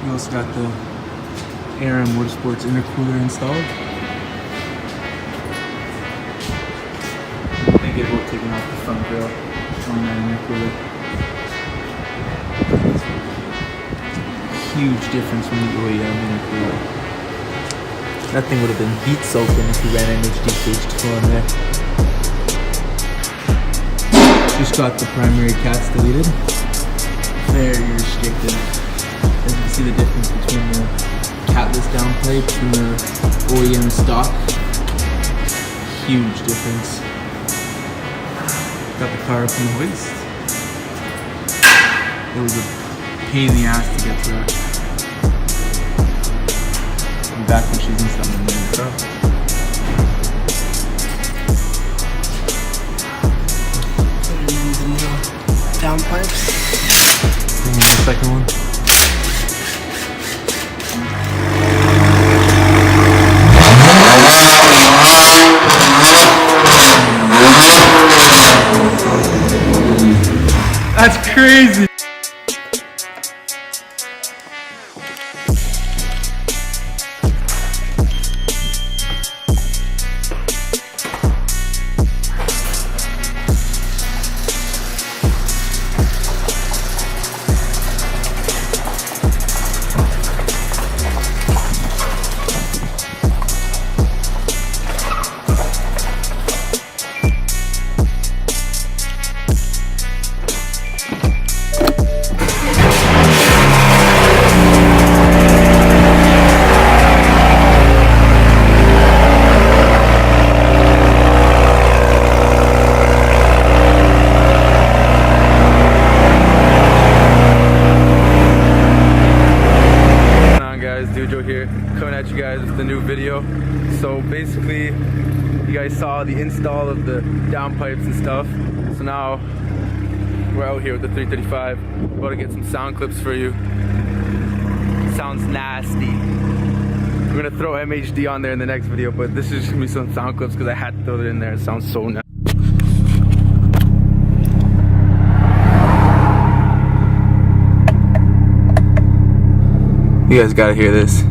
We also got the Motorsports Intercooler installed. I think we're taking off the front grill on that intercooler. Huge difference from the OEM intercooler. That thing would have been heat soaking if we ran MHD cage 2 on there. Just got the primary cats deleted. Very restricted. As you can see the difference between the Catless Downpipes and the OEM stock. Huge difference. Got the car up in the hoist. It was a pain in the ass to get to that. I'm back when she's installing the car. The new downpipes. Bring in the second one. That's crazy! Here coming at you guys with the new video. So basically you guys saw the install of the downpipes and stuff, so now we're out here with the 335 about to get some sound clips for you. Sounds nasty. I'm gonna throw MHD on there in the next video, but this is just gonna be some sound clips because I had to throw it in there. It sounds so nasty. You guys gotta hear this.